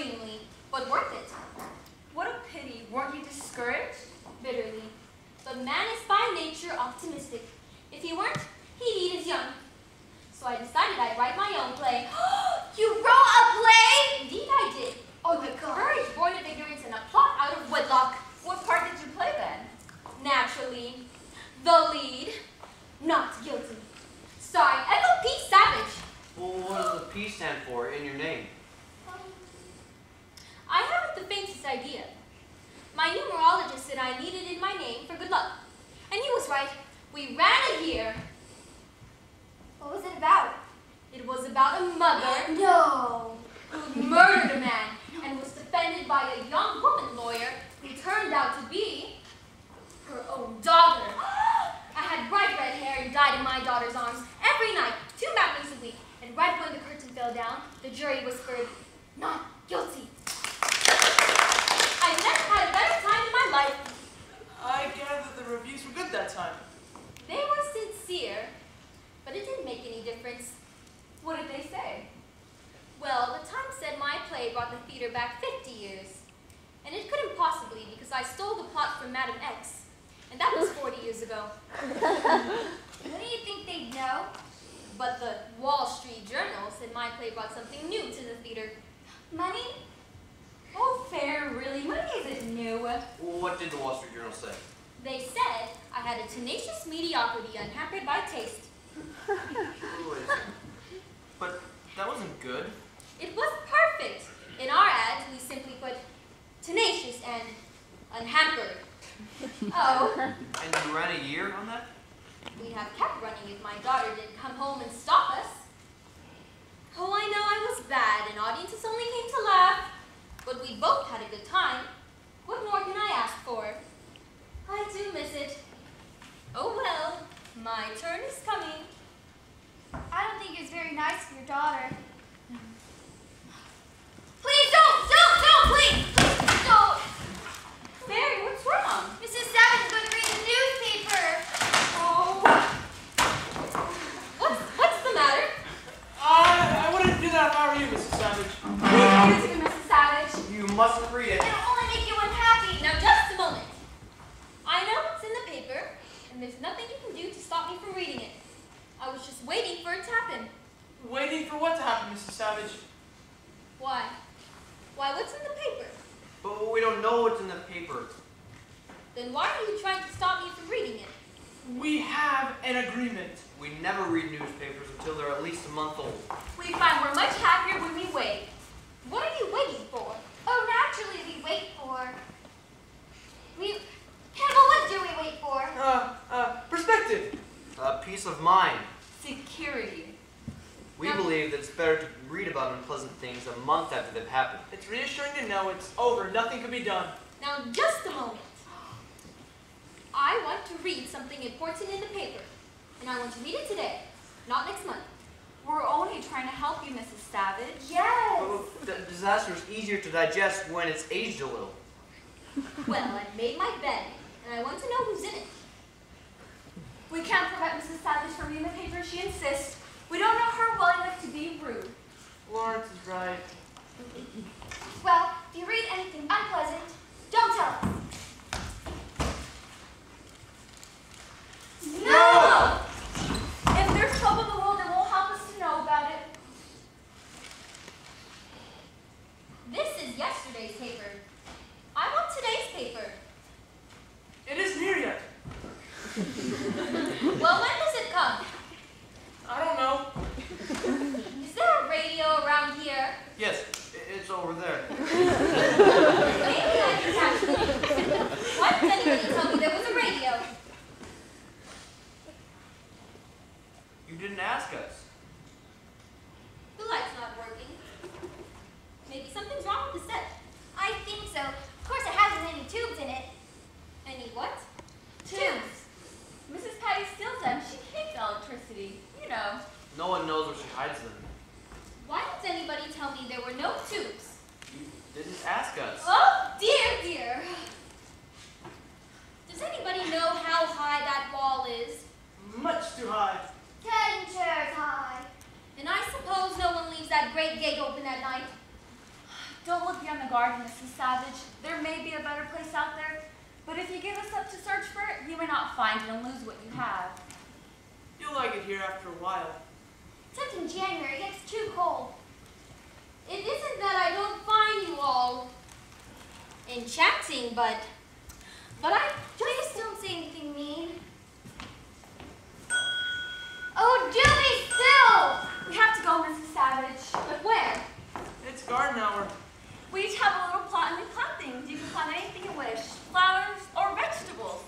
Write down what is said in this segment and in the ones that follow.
grudgingly, but worth it. What a pity. Weren't you discouraged? Bitterly. But man is by nature optimistic. If he weren't, he'd eat his young. So I decided I'd write my own play. You wrote a play? Indeed I did. Oh my God. Courage born of ignorance and a plot out of wedlock. What part did you play then? Naturally, the lead, not guilty. Starring Ethel P. Savage. Well, what does the P stand for in your name? I haven't the faintest idea. My numerologist said I needed in my name for good luck. And he was right. We ran a year. What was it about? It was about a mother No. who murdered a man and was defended by a young woman lawyer who turned out to be her own daughter. I had bright red hair and died in my daughter's arms every night, 2 matinees a week. And right when the curtain fell down, the jury whispered, "Not guilty." I've never had a better time in my life. I gather the reviews were good that time. They were sincere, but it didn't make any difference. What did they say? Well, the Times said my play brought the theater back 50 years. And it couldn't possibly because I stole the plot from Madam X. And that was 40 years ago. What do you think they'd know? But the Wall Street Journal said my play brought something new to the theater. Money? Oh, fair, really. Money isn't new. What did the Wall Street Journal say? They said I had a tenacious mediocrity unhampered by taste. Wait a second. But that wasn't good. It was perfect. In our ads, we simply put tenacious and unhampered. Oh. And you ran a year on that? We'd have kept running if my daughter didn't come home and stop us. Oh, I know I was bad, and audiences only came to laugh. But we both had a good time. What more can I ask for? I do miss it. Oh well, my turn is coming. I don't think it's very nice of your daughter. Please don't, please don't. Fariy, what's wrong? Mrs. Savage is going to read the newspaper. Oh. What's the matter? I wouldn't do that if I were you, Mrs. Savage. Please read it to me, Mrs. Savage. You mustn't read it. It'll only make you unhappy. Now just a moment. I know what's in the paper, and there's nothing you can do to stop me from reading it. I was just waiting for it to happen. Waiting for what to happen, Mrs. Savage? Why? Why, what's in the paper? But we don't know what's in the paper. Then why are you trying to stop me from reading it? We have an agreement. We never read newspapers until they're at least a month old. We find we're much happier when we wait. What are you waiting for? Oh, naturally we wait for. Hannibal, what do we wait for? Perspective. Peace of mind. Security. We believe that it's better to read about unpleasant things a month after they've happened. It's reassuring to know it's over. Nothing can be done. Now, just a moment. I want to read something important in the paper, and I want to read it today, not next month. We're only trying to help you, Mrs. Savage. Yes. The disaster is easier to digest when it's aged a little. Well, I've made my bed, and I want to know who's in it. We can't prevent Mrs. Savage from reading the paper if she insists. We don't know her well enough to be rude. Florence is right. Well, if you read anything unpleasant, don't tell us. No! If there's trouble in the world, it won't help us to know about it. This is yesterday's paper. I want today's paper. It isn't here yet. Well, when does it come? I don't know. Is there a radio around here? Yes, it's over there. Maybe I can catch it. Why didn't anybody tell me there was a radio? You didn't ask us. The light's not working. Maybe something's wrong with the set. I think so. Of course, it hasn't any tubes in it. Any what? Tubes. Mrs. Paddy steals them. She hates electricity. You know. No one knows where she hides them. Why didn't anybody tell me there were no tubes? You didn't ask us. Oh, dear, dear. Does anybody know how high that wall is? Much too high. 10 chairs high. And I suppose no one leaves that great gate open at night. Don't look beyond the garden, Mrs. Savage. There may be a better place out there, but if you give us up to search for it, you may not find it and lose what you have. You'll like it here after a while. Except in January, it gets too cold. It isn't that I don't find you all enchanting, but I Please don't say anything mean. Oh, do be still! We have to go, Mrs. Savage. but where? It's garden hour. We each have a little plot and we plant things. You can plant anything you wish. Flowers or vegetables.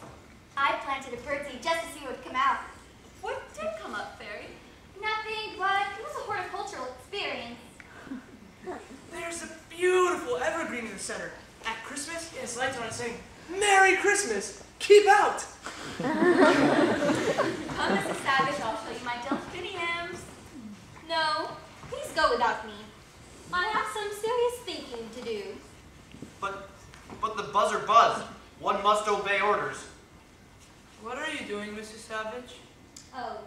I planted a birdseed just to see what would come out. What did come up, Fairy? Nothing, but it was a horticultural experience. There's a beautiful evergreen in the center. At Christmas, its lights on saying, "Merry Christmas! Keep out!" Come, Mrs. Savage, I'll show you my delphiniums. No, please go without me. I have some serious thinking to do. But the buzzer buzzed. One must obey orders. What are you doing, Mrs. Savage? Oh,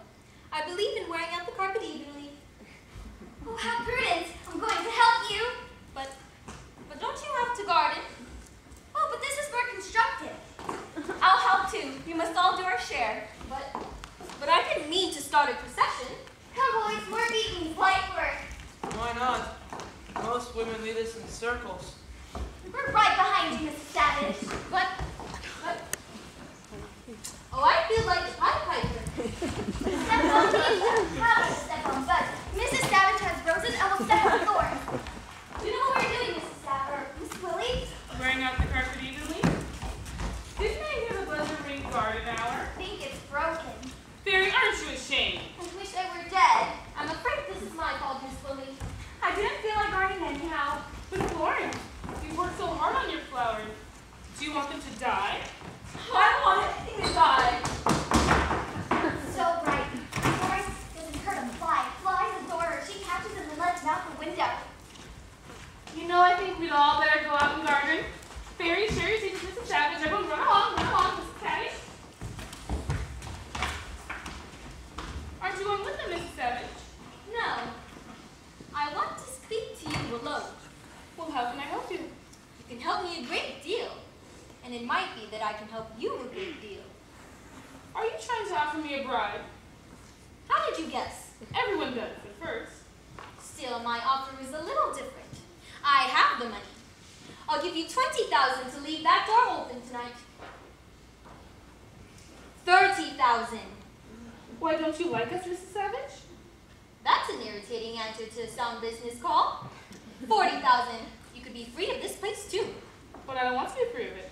I believe in wearing out the carpet evenly. Oh, how prudent! I'm going to help you. But don't you have to garden? Oh, but this is more constructive. I'll help too. We must all do our share. But I didn't mean to start a procession. Come, boys, more meetings, light work. Why not? Most women lead us in circles. We're right behind you, Mrs. Savage. But oh, I feel like a Pied Piper. Step on me. How to step on Bud. Mrs. Savage has roses and will step on thorns. You know what we're doing, Mrs. Savage? Miss Willie? Wearing out the carpet evenly? Didn't I hear the buzzer ring garden hour? I think it's broken. Fairy, aren't you ashamed? I wish I were dead. I'm afraid this is my fault, Miss Willie. I didn't feel like gardening anyhow. But Florence, you worked so hard on your flowers. Do you want them to die? I don't want anything to die. So right. Florence doesn't hurt a fly. Flies adore her. She catches them and lets them out the window. You know, I think we'd all better go out and garden. Fairy, Sherry, Mrs. Savage, everyone run along, Mrs. Patty. Aren't you going with them, Mrs. Savage? No. I want to speak to you alone. Well, how can I help you? You can help me a great deal. And it might be that I can help you a great deal. Are you trying to offer me a bribe? How did you guess? Everyone does at first. Still, my offer is a little different. I have the money. I'll give you $20,000 to leave that door open tonight. $30,000. Why don't you like us, Mrs. Savage? That's an irritating answer to a sound business call. $40,000. You could be free of this place too. But I don't want to be free of it.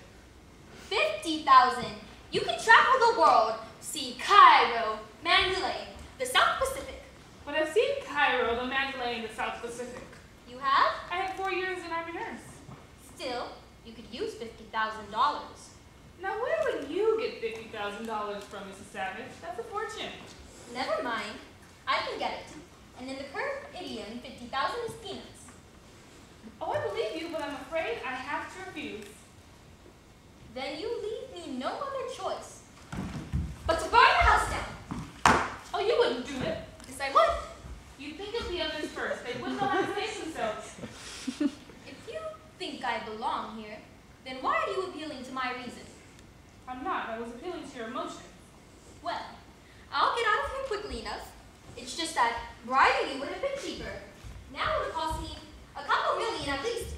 $50,000. You can travel the world, see Cairo, Mandalay, the South Pacific. But I've seen Cairo, the Mandalay, and the South Pacific. You have? I had 4 years in Army nurse. Still, you could use $50,000. Now, where would you get $50,000 from, Mrs. Savage? That's a fortune. Never mind. I can get it. And in the current idiom, 50,000 is peanuts. Oh, I believe you, but I'm afraid I have to refuse. Then you leave me no other choice but to burn the house down. Oh, you wouldn't do it. Yes, I would. You'd think of the others first. They wouldn't know how to save themselves. If you think I belong here, then why are you appealing to my reason? I'm not. I was appealing to your emotions. Well, I'll get out of here quickly enough. It's just that bribing you would have been cheaper. Now it would cost me a couple million at least.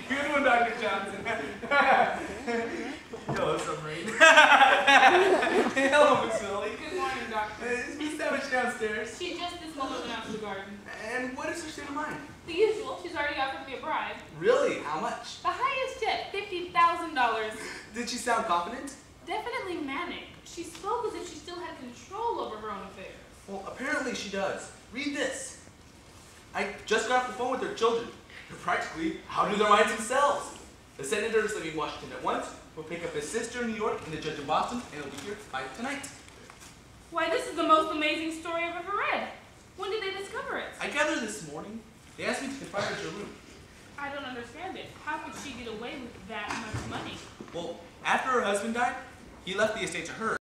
Good one, Dr. Johnson. Hello, submarine. Hello, Miss Willie. Good morning, Doctor. Is Miss Savage downstairs? She just this moment went out to the garden. And what is her state of mind? The usual. She's already offered me a bribe. Really? How much? The highest yet, $50,000. Did she sound confident? Definitely manic. She spoke as if she still had control over her own affairs. Well, apparently she does. Read this. I just got off the phone with their children. They're practically out of their minds themselves. The senator is leaving Washington at once. We'll pick up his sister in New York and the judge in Boston, and he'll be here by tonight. Why, this is the most amazing story I've ever read. When did they discover it? I gathered this morning. They asked me to confide her to your room. I don't understand it. How could she get away with that much money? Well, after her husband died, He left the estate to her.